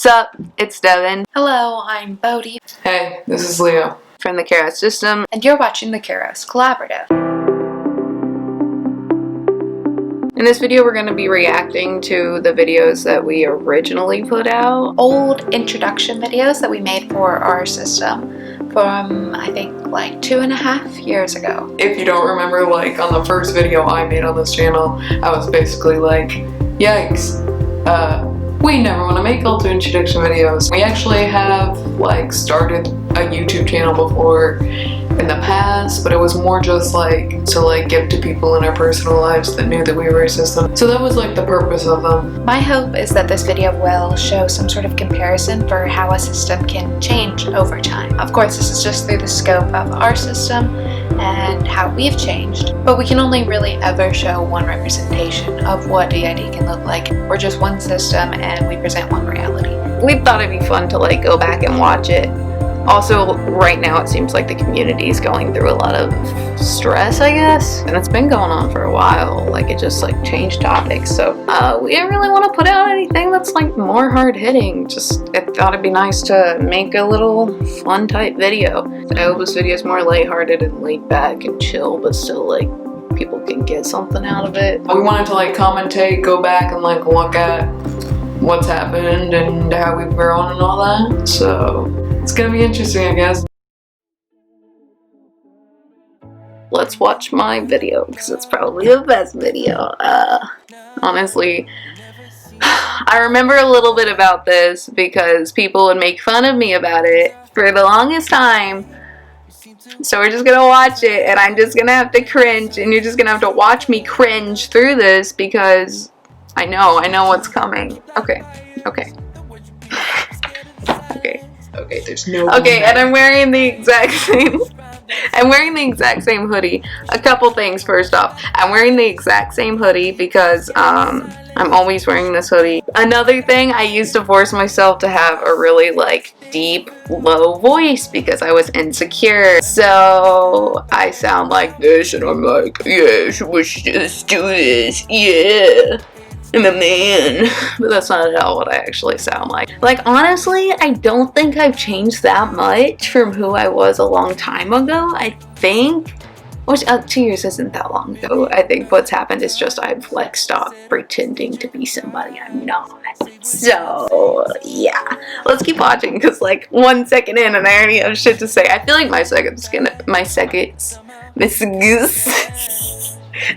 Sup, it's Devin. Hello, I'm Bodhi. Hey, this is Leo. From the Keros System. And you're watching the Keros Collaborative. In this video, we're going to be reacting to the videos that we originally put out. Old introduction videos that we made for our system from, I think, like 2.5 years ago. If you don't remember, like, on the first video I made on this channel, I was basically like, yikes, we never want to make old introduction videos. We actually have, like, started a YouTube channel before in the past, but it was more just like to like give to people in our personal lives that knew that we were a system. So that was like the purpose of them. My hope is that this video will show some sort of comparison for how a system can change over time. Of course, this is just through the scope of our system and how we've changed, but we can only really ever show one representation of what DID can look like. We're just one system and we present one reality. We thought it'd be fun to like go back and watch it. Also, right now it seems like the community is going through a lot of stress, I guess, and it's been going on for a while. Like, it just like changed topics, so we didn't really want to put out anything that's like more hard-hitting. Just I thought it'd be nice to make a little fun type video. I hope this video is more lighthearted and laid back and chill, but still like people can get something out of it. We wanted to like commentate, go back and like look at what's happened and how we've grown and all that, so it's gonna be interesting, I guess. Let's watch my video, because it's probably the best video. Honestly, I remember a little bit about this because people would make fun of me about it for the longest time. So we're just gonna watch it, and I'm just gonna have to cringe, and you're just gonna have to watch me cringe through this because I know what's coming. Okay. Okay, there's no. Okay, and I'm wearing the exact same. I'm wearing the exact same hoodie. A couple things. First off, I'm wearing the exact same hoodie because I'm always wearing this hoodie. Another thing, I used to force myself to have a really like deep, low voice because I was insecure. So I sound like this, and I'm like, yeah, we should just do this, yeah. I'm a man, but that's not at all what I actually sound like. Like, honestly, I don't think I've changed that much from who I was a long time ago. I think, which 2 years isn't that long ago. I think what's happened is just I've like stopped pretending to be somebody I'm not. So yeah, let's keep watching because like 1 second in and I already have shit to say. I feel like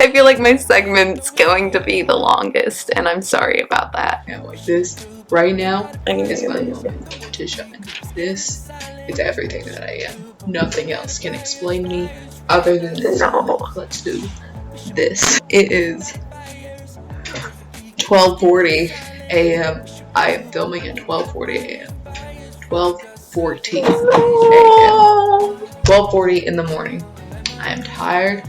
I feel like my segment's going to be the longest, and I'm sorry about that. Yeah, like this right now is my moment to shine. This is everything that I am. Nothing else can explain me other than this. No. Let's do this. It is 12:40 a.m. I am filming at 12:40 a.m. 12:14 a.m. 12:40 in the morning. I am tired.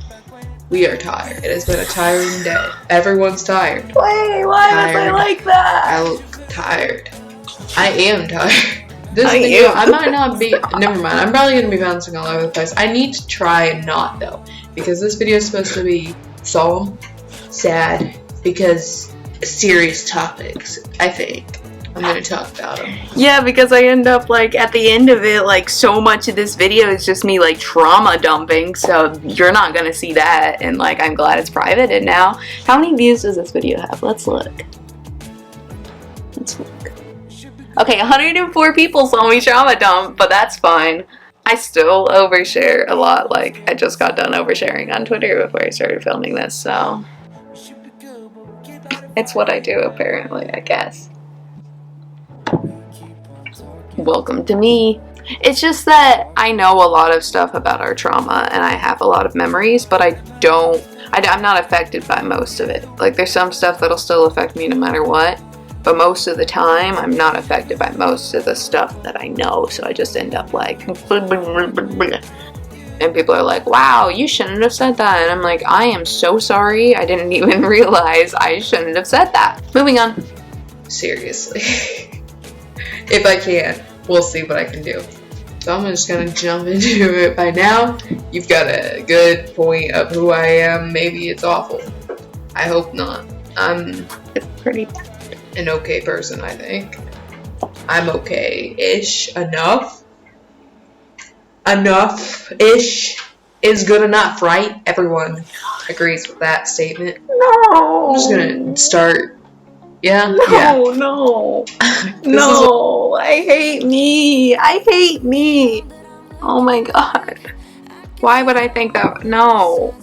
We are tired. It has been a tiring day. Everyone's tired. Wait, why was I like that? I look tired. I am tired. This video, I might not be, never mind. I'm probably going to be bouncing all over the place. I need to try and not, though, because this video is supposed to be solemn, sad, because serious topics, I think. I'm going to talk about them. Yeah, because I end up, like, at the end of it, like, so much of this video is just me, like, trauma dumping, so you're not gonna see that, and, like, I'm glad it's private, and now, how many views does this video have? Let's look. Okay, 104 people saw me trauma dump, but that's fine. I still overshare a lot, like, I just got done oversharing on Twitter before I started filming this, so it's what I do, apparently, I guess. Welcome to me. It's just that I know a lot of stuff about our trauma and I have a lot of memories, but I'm not affected by most of it. Like, there's some stuff that'll still affect me no matter what, but most of the time I'm not affected by most of the stuff that I know, so I just end up like and people are like, wow, you shouldn't have said that, and I'm like, I am so sorry, I didn't even realize I shouldn't have said that. Moving on. Seriously. If I can, we'll see what I can do. So I'm just gonna jump into it. By now, you've got a good point of who I am. Maybe it's awful. I hope not. I'm It's pretty bad. an okay person, I think. I'm okay-ish. Enough-ish is good enough, right? Everyone agrees with that statement. No. I'm just gonna start. Yeah? No, Yeah. no. This No. I hate me. I hate me. Oh my god. Why would I think that? No.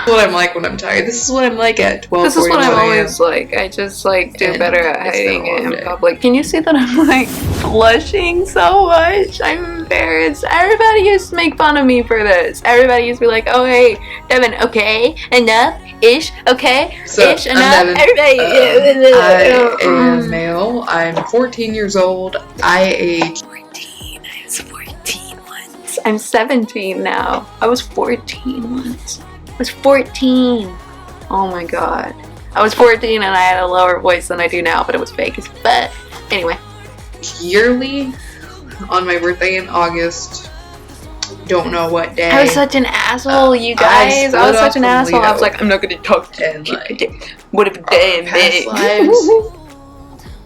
is what I'm like when I'm tired. This is what I'm like at 12:41 This is what I'm a.m. always like. I just like do And better at it's been a hiding it long in day. public. Can you see that I'm like blushing so much? I'm embarrassed. Everybody used to make fun of me for this. Everybody used to be like, oh hey, Devin, okay, enough, ish, okay, So, ish, I'm enough. Devin. Everybody. I am male. I'm 14 years old. I age 14. I was 14 once. I'm 17 now. I was 14 once. I was 14. Oh my god. I was 14 and I had a lower voice than I do now, but it was fake as fuck. Anyway. yearly on my birthday in August. Don't know what day. I was such an asshole, you guys. I was such an asshole. I was like, I'm not gonna talk to and you. like What if a day and past day? lives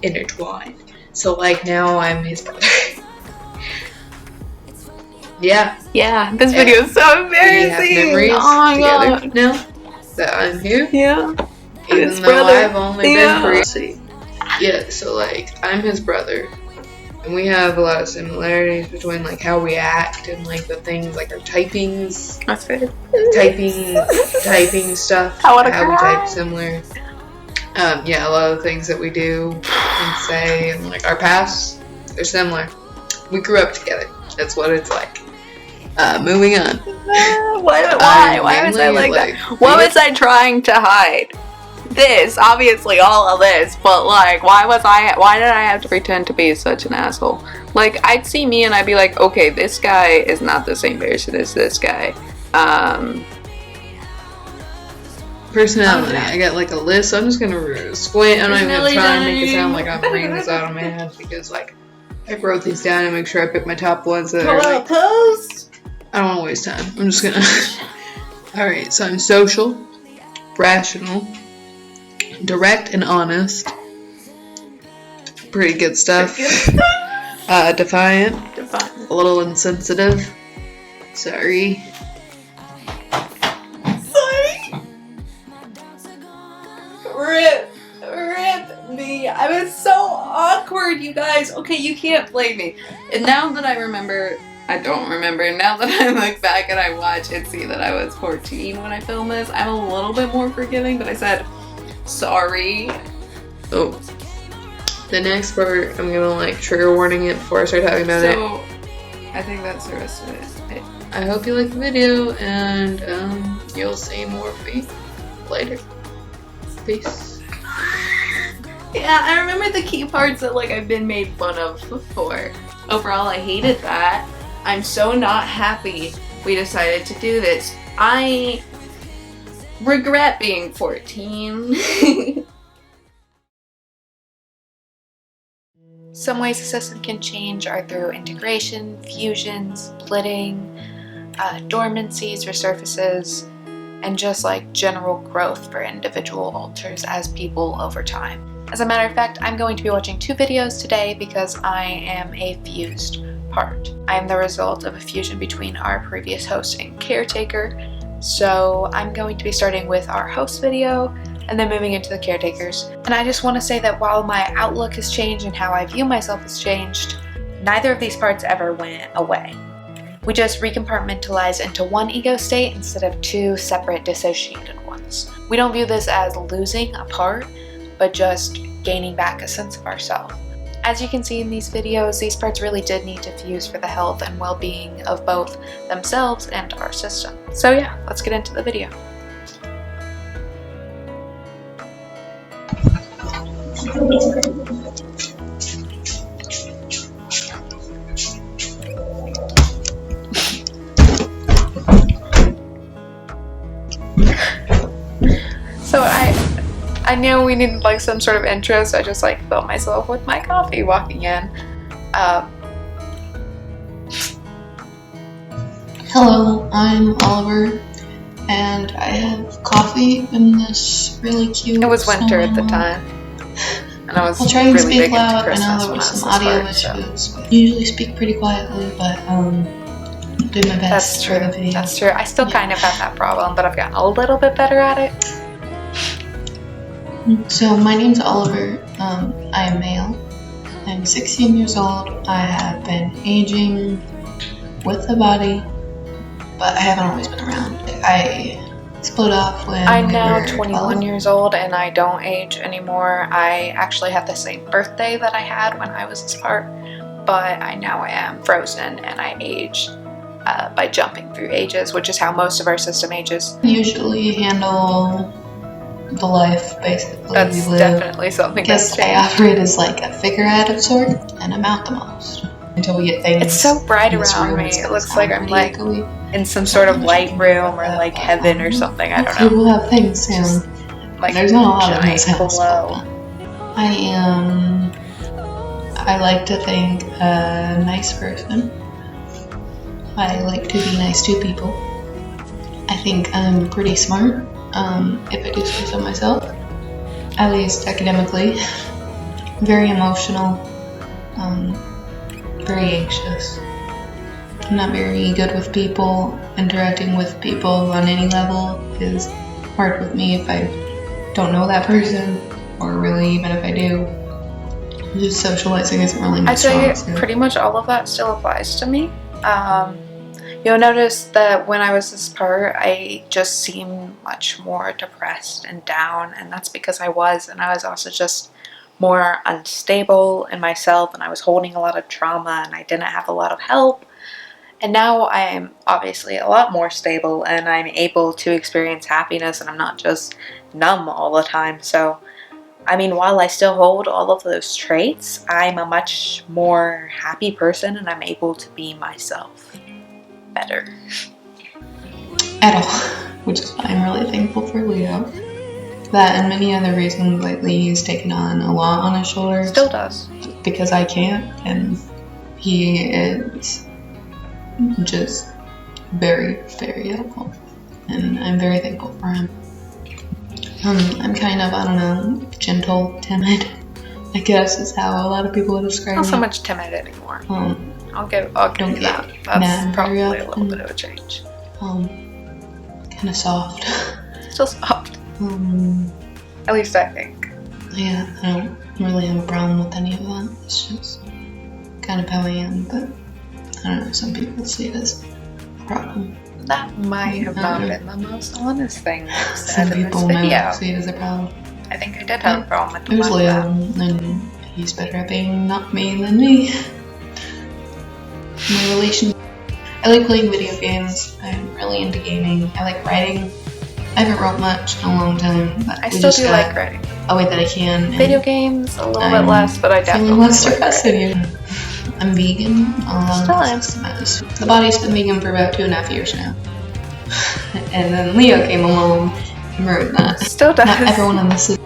intertwined. So like now I'm his brother. Yeah, Yeah, this video is so we have embarrassing. memories Oh my together god. now that I'm here. Yeah. Even His though brother. I've only Yeah. been 3. Yeah, so like I'm his brother. And we have a lot of similarities between like how we act and like the things like our typings, That's good. typing stuff. I wanna how we cry. type similar. Yeah, a lot of the things that we do and say and like our pasts, they're similar. We grew up together. That's what it's like. Moving on. Why was I like that? What was I trying to hide? This, obviously all of this, but like why did I have to pretend to be such an asshole? Like I'd see me and I'd be like, okay, this guy is not the same person as this guy. Personality. I got like a list. So I'm just gonna squint. I'm not even gonna try and make it sound like I'm reading this out of my head because like I wrote these down and make sure I pick my top ones that are like, Post. I don't want to waste time. I'm just gonna. Alright, so I'm social, rational, direct and honest. Pretty good stuff. Defiant, a little insensitive. Sorry. Rip me. I was so awkward, you guys. Okay, you can't blame me. And now that I remember, I don't remember. Now that I look back and I watch and see that I was 14 when I filmed this, I'm a little bit more forgiving, but I said, sorry. Oh. The next part, I'm gonna like trigger warning it before I start talking about it. So, I think that's the rest of it. I hope you like the video and you'll see more of me later. Peace. Yeah, I remember the key parts that like I've been made fun of before. Overall, I hated that. I'm so not happy we decided to do this. I regret being 14. Some ways a system can change are through integration, fusion, splitting, dormancies, resurfaces, and just like general growth for individual alters as people over time. As a matter of fact, I'm going to be watching 2 videos today because I am a fused part. I am the result of a fusion between our previous host and caretaker, so I'm going to be starting with our host video and then moving into the caretakers. And I just want to say that while my outlook has changed and how I view myself has changed, neither of these parts ever went away. We just recompartmentalized into one ego state instead of 2 separate dissociated ones. We don't view this as losing a part, but just gaining back a sense of ourselves. As you can see in these videos, these parts really did need to fuse for the health and well-being of both themselves and our system. So yeah, let's get into the video. So I knew we needed like some sort of intro, so I just like filled myself with my coffee walking in. Hello, I'm Oliver. and I have coffee in this really cute. It was winter at the snowman time. And I was I'll try and really speak big into loud. I know Christmas there when was I was some this audio far, so. issues. I usually speak pretty quietly, but did my best That's for true. the video. That's true. I still Yeah. kind of have that problem, but I've gotten a little bit better at it. So my name's Oliver. I am male. I'm 16 years old. I have been aging with the body, but I haven't always been around. I split off when I'm we now were 21 12. years old and I don't age anymore. I actually have the same birthday that I had when I was this part, but I am frozen and I age by jumping through ages, which is how most of our system ages. Usually handle the life, basically. That's we live. definitely something I guess that's I changed. operate as like a figurehead of sort, and I'm out the most until we get things. It's so bright in this around room, me. it's It gonna looks sound like I'm pretty like echoey. in some sort of light room or like heaven or something. I don't Hopefully know. we'll have things soon. Just, like There's not a lot of giant nice house. glow. I like to think a nice person. I like to be nice to people. I think I'm pretty smart, if I do say so myself. At least academically. Very emotional. Very anxious. I'm not very good with people. Interacting with people on any level is hard with me if I don't know that person, or really even if I do. Just socializing isn't really my I'd say strong suit. pretty much all of that still applies to me. You'll notice that when I was this part, I just seemed much more depressed and down, and that's because I was also just more unstable in myself, and I was holding a lot of trauma, and I didn't have a lot of help. And now I am obviously a lot more stable, and I'm able to experience happiness, and I'm not just numb all the time. So, I mean, while I still hold all of those traits, I'm a much more happy person, and I'm able to be myself better. At all. Which is why I'm really thankful for Leo. That and many other reasons lately he's taken on a lot on his shoulders. Still does. Because I can't, and he is just very, very helpful. And I'm very thankful for him. I'm kind of, I don't know, gentle, timid, I guess is how a lot of people would describe Not me. so much timid anymore. I'll give Don't you get that. mad That's probably very a little often. bit of a change. Kind of soft. Still soft. At least I think. Yeah, I don't really have a problem with any of that. It's just kind of how I am, but I don't know, some people see it as a problem. That might have not been the most honest thing I've Some said in this people video. might see it as a problem. I think I did have a problem with the There's one Leo, that. and he's better at being not me than me. My relation. I like playing video games. I'm really into gaming. I like writing. I haven't wrote much in a long time, but I we still just do got like writing. a way that I can. and Video games, a little bit I'm less, but I definitely feeling less like depressed writing. than you. I'm vegan. Still am. The body's been vegan for about 2.5 years now. And then Leo came along and ruined that. Still does. Not everyone in this is.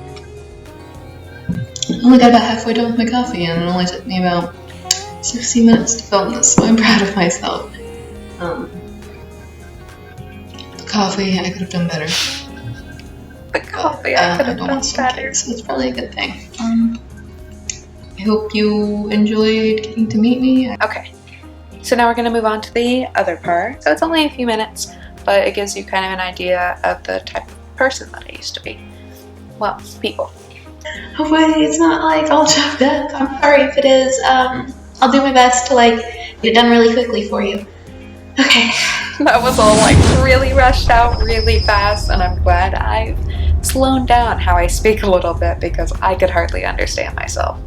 I only got about halfway done with my coffee, and it only took me about 60 minutes to film this, so I'm proud of myself. The coffee, I could have done better. The coffee, I could have don't done want some better. cake, so it's probably a good thing. I hope you enjoyed getting to meet me. Okay, so now we're going to move on to the other part. So it's only a few minutes, but it gives you kind of an idea of the type of person that I used to be. Well, people. Hopefully it's not like all chopped up. I'm sorry if it is. I'll do my best to like get it done really quickly for you. Okay. That was all like really rushed out really fast, and I'm glad I've slowed down how I speak a little bit because I could hardly understand myself.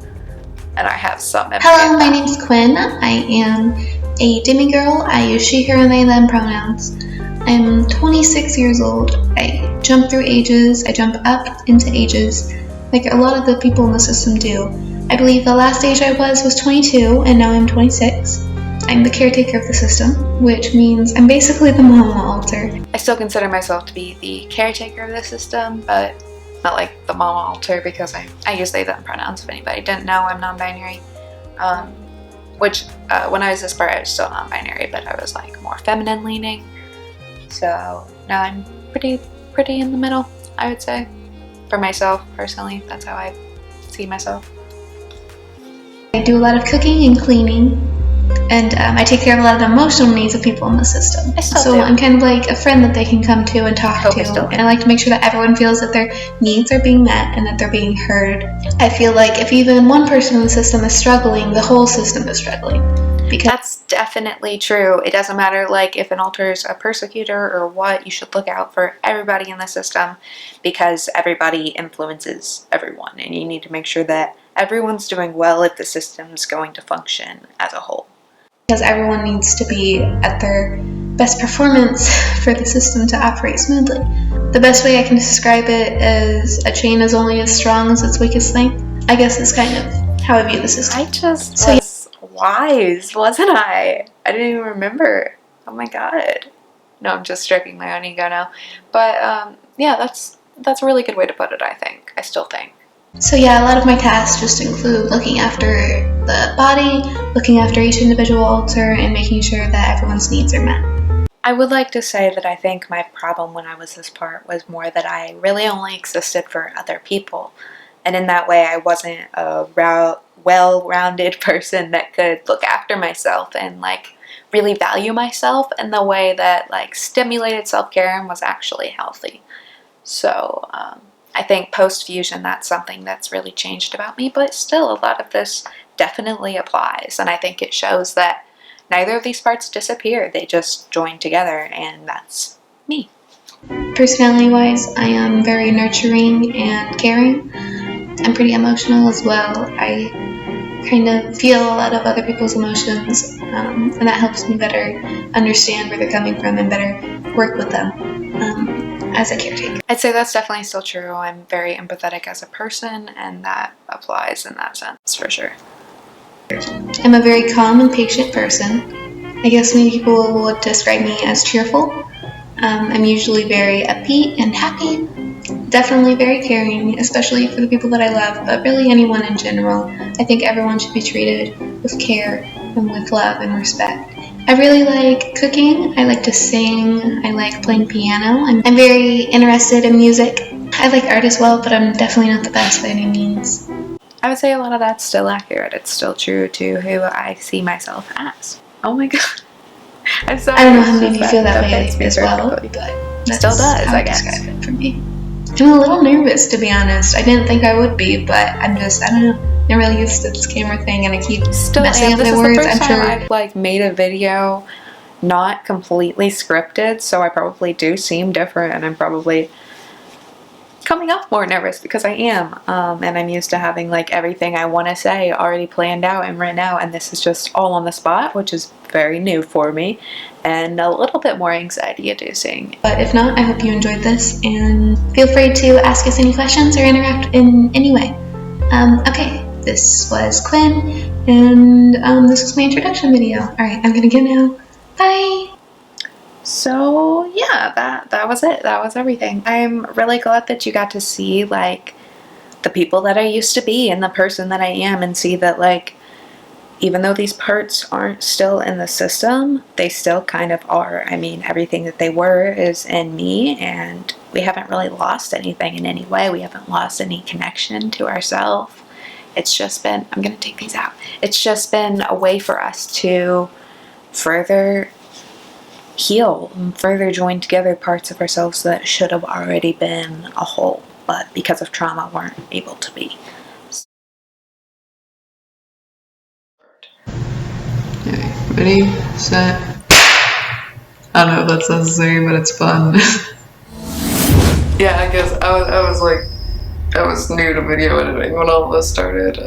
And I have some empathy. Hello, my name's Quinn. I am a demigirl. I use she, her, and they, them pronouns. I'm 26 years old. I jump through ages. I jump up into ages, like a lot of the people in the system do. I believe the last age I was 22, and now I'm 26. I'm the caretaker of the system, which means I'm basically the mama alter. I still consider myself to be the caretaker of the system, but not like the mama alter because I use they, them pronouns. If anybody didn't know, I'm non-binary. Which, when I was this part, I was still non-binary, but I was like more feminine leaning. So now I'm pretty in the middle, I would say. For myself, personally, that's how I see myself. I do a lot of cooking and cleaning, and I take care of a lot of the emotional needs of people in the system. I still so do. I'm kind of like a friend that they can come to and talk Hope I still to, do. and I like to make sure that everyone feels that their needs are being met and that they're being heard. I feel like if even one person in the system is struggling, the whole system is struggling. Because That's definitely true. It doesn't matter like if an alter is a persecutor or what, you should look out for everybody in the system because everybody influences everyone, and you need to make sure that everyone's doing well if the system's going to function as a whole. because everyone needs to be at their best performance for the system to operate smoothly. The best way I can describe it is a chain is only as strong as its weakest link. I guess that's kind of how I view the system. I just So- was wise, wasn't I? I didn't even remember. Oh my god. No, I'm just stroking my own ego now. But yeah, that's a really good way to put it, I think. I still think. So yeah, a lot of my tasks just include looking after the body, looking after each individual altar, and making sure that everyone's needs are met. I would like to say that I think my problem when I was this part was more that I really only existed for other people. And in that way, I wasn't a well-rounded person that could look after myself and like really value myself in the way that like stimulated self-care and was actually healthy. So I think post-fusion, that's something that's really changed about me, but still a lot of this definitely applies. And I think it shows that neither of these parts disappear, they just join together, and that's me. Personality-wise, I am very nurturing and caring. I'm pretty emotional as well. I kind of feel a lot of other people's emotions, and that helps me better understand where they're coming from and better work with them as a caretaker. I'd say that's definitely still true. I'm very empathetic as a person, and that applies in that sense for sure. I'm a very calm and patient person. I guess many people would describe me as cheerful. I'm usually very upbeat and happy. Definitely very caring, especially for the people that I love, but really anyone in general. I think everyone should be treated with care and with love and respect. I really like cooking. I like to sing. I like playing piano. I'm very interested in music. I like art as well, but I'm definitely not the best by any means. I would say a lot of that's still accurate. It's still true to who I see myself as. Oh my god. I'm sorry. I don't know how many of you feel that way fits me as well, perfectly. but that's Still does, how I I guess. describe it for me. I'm a little nervous, to be honest. I didn't think I would be, but I don't know. I'm really used to this camera thing, and I keep Still messing am. up This my is words. the first I'm time sure. I've like made a video not completely scripted, so I probably do seem different, and I'm probably coming off more nervous because I am, and I'm used to having like everything I want to say already planned out and written out, and this is just all on the spot, which is very new for me and a little bit more anxiety inducing. But if not, I hope you enjoyed this, and feel free to ask us any questions or interact in any way. Okay, this was Quinn, and this was my introduction video. Alright, I'm gonna go now. Bye! So yeah, that was it. That was everything. I'm really glad that you got to see like the people that I used to be and the person that I am, and see that like even though these parts aren't still in the system, they still kind of are. I mean, everything that they were is in me, and we haven't really lost anything in any way. We haven't lost any connection to ourselves. It's just been, I'm gonna take these out. It's just been a way for us to further heal and further join together parts of ourselves that should have already been a whole, but because of trauma weren't able to be. Okay, ready, set. I don't know if that's necessary, but it's fun. Yeah, I guess I was new to video editing when all of this started.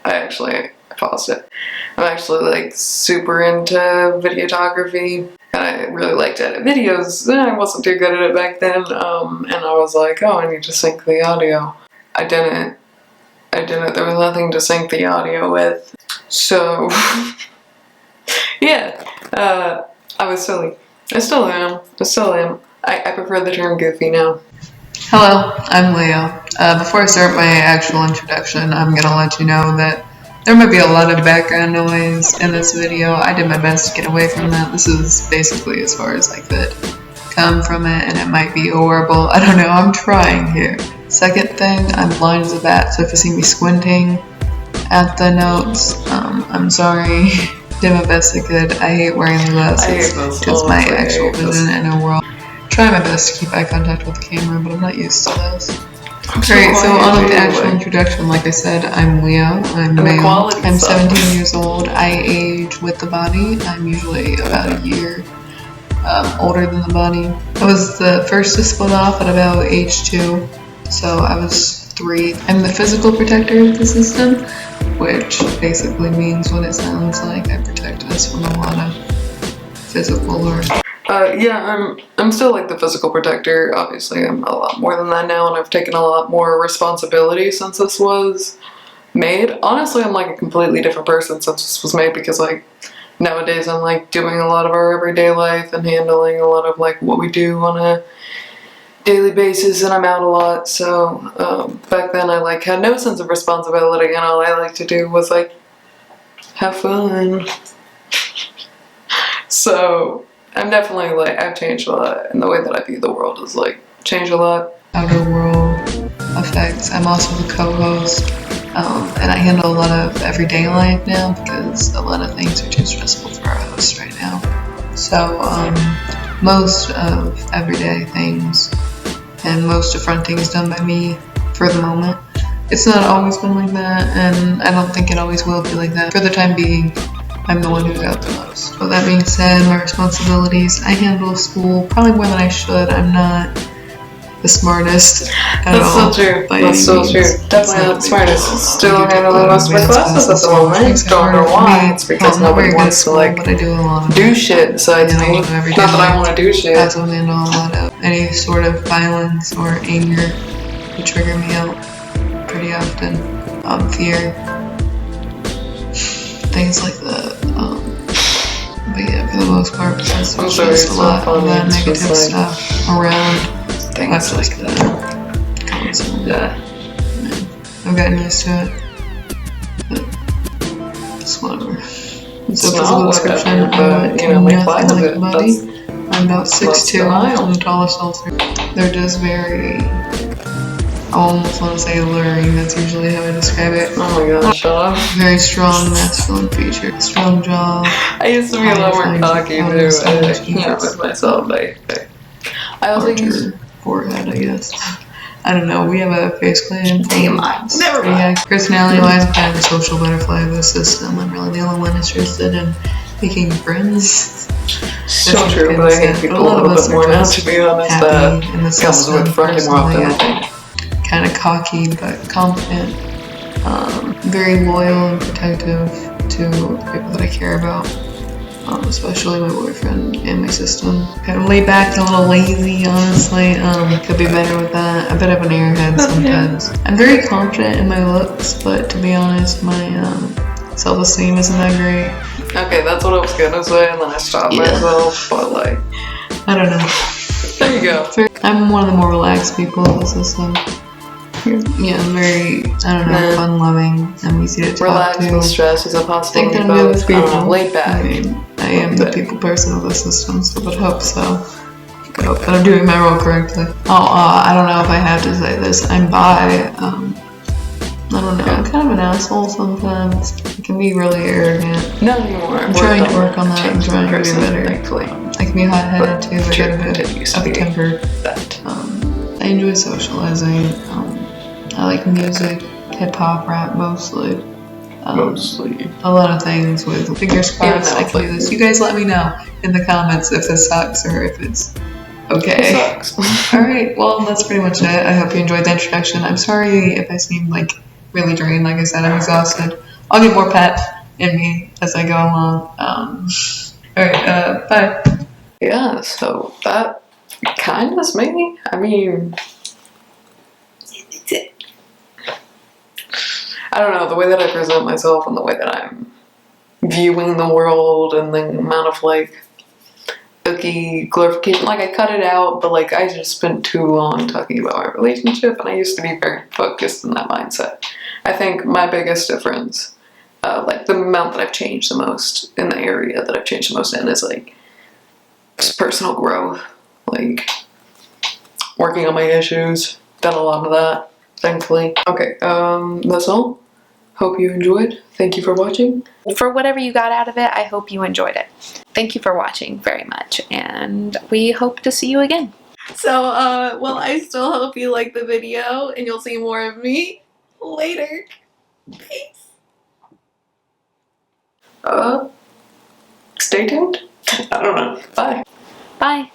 I paused it. I'm actually like super into videography, and I really like to edit videos. I wasn't too good at it back then, and I was like, oh, I need to sync the audio. I didn't. There was nothing to sync the audio with, so yeah. I was silly. I still am. I prefer the term goofy now. Hello, I'm Leo. Before I start my actual introduction, I'm gonna let you know that there might be a lot of background noise in this video. I did my best to get away from that. This is basically as far as I could. come from it, and it might be horrible. I don't know, I'm trying here. Second thing, I'm blind as a bat, so if you see me squinting at the notes, I'm sorry. Did my best I could. I hate wearing the glasses. I hate those. It's my actual vision in a world. Try my best to keep eye contact with the camera, but I'm not used to this. Great, so on with the actual introduction, like I said, I'm Leo, I'm male, I'm 17 years old, I age with the body, I'm usually about a year older than the body. I was the first to split off at about age 2, so I was 3. I'm the physical protector of the system, which basically means what it sounds like. I protect us from a lot of physical or... yeah, I'm still like the physical protector. Obviously, I'm a lot more than that now, and I've taken a lot more responsibility since this was made. Honestly, I'm like a completely different person since this was made, because like nowadays I'm like doing a lot of our everyday life and handling a lot of like what we do on a daily basis, and I'm out a lot. So back then I like had no sense of responsibility, and all I like to do was like have fun. So I'm definitely like, I've changed a lot, and the way that I view the world is like changed a lot. Outer world effects. I'm also the co-host, and I handle a lot of everyday life now because a lot of things are too stressful for our host right now. So most of everyday things and most affronting is done by me for the moment. It's not always been like that, and I don't think it always will be like that. For the time being, I'm the one who's out the most. With that being said, my responsibilities, I handle school probably more than I should. I'm not the smartest at all. That's so true. That's so true. Definitely not the smartest. Still handling most of my classes at the moment. Don't know why. It's because nobody wants to like do shit besides me. Not that I want to do shit. I also handle a lot of any sort of violence or anger would trigger me out pretty often. Fear. Things like that. But yeah, for the most part, because there's just a lot of that negative stuff around things like that. Constantly. Yeah. I've gotten used to it. But it's whatever. It's a not physical description. whatever, but, you know, make light of it. Body. I'm about that's 6'2", denial. I'm the tallest of all 3. They're just very, I almost want to say alluring, that's usually how I describe it. Oh my god, shut up. Very strong masculine feature, strong jaw. I used to be a lot more cocky too, with myself. I also use Larger forehead, I guess. I don't know, we have a face claim. Never mind. Yeah, personality-wise, I'm kind of a social butterfly of the system. I'm really the only one interested in making friends. so true, but I hate people a little bit more now, to be honest. That comes with fucking more often, I think. Kind of cocky, but confident. Very loyal and protective to the people that I care about. Especially my boyfriend and my system. Kind of laid back, a little lazy, honestly. Could be better with that. A bit of an airhead sometimes. I'm very confident in my looks, but to be honest, my self-esteem isn't that great. Okay, that's what I was gonna say, and then I stopped myself, but like, I don't know. there you go. I'm one of the more relaxed people of the system. Yeah, I'm very, I don't know, fun-loving. I'm easy to talk Relax to. and stress is a I think possibility, that I'm good with people. laid back. I mean, I am the people person of the system, so I would hope so. I hope that I'm doing my role correctly. I don't know if I have to say this. I'm bi. I don't know. I'm kind of an asshole sometimes. I can be really arrogant. Not anymore. I'm trying to work on that. I'm trying to be better. Thankfully. I can be hot-headed too. I get a bit of a temper. That. I enjoy socializing. I like music, hip-hop, rap mostly. Mostly. A lot of things with fingers crossed. I can do this. You guys let me know in the comments if this sucks or if it's okay. It sucks. Alright, well that's pretty much it. I hope you enjoyed the introduction. I'm sorry if I seem like really drained. Like I said, I'm exhausted. I'll get more pep in me as I go along. Alright, bye. Yeah, so that kind of is me. I mean, I don't know, the way that I present myself and the way that I'm viewing the world and the amount of like icky glorification, like I cut it out, but like I just spent too long talking about my relationship, and I used to be very focused in that mindset. I think my biggest difference, like the amount that I've changed the most in the area that I've changed the most in, is like just personal growth. like working on my issues. Done a lot of that, thankfully. Okay, that's all. Hope you enjoyed. Thank you for watching. For whatever you got out of it, I hope you enjoyed it. Thank you for watching very much, and we hope to see you again. So, well, I still hope you like the video and you'll see more of me later. Peace. Stay tuned. I don't know. Bye. Bye.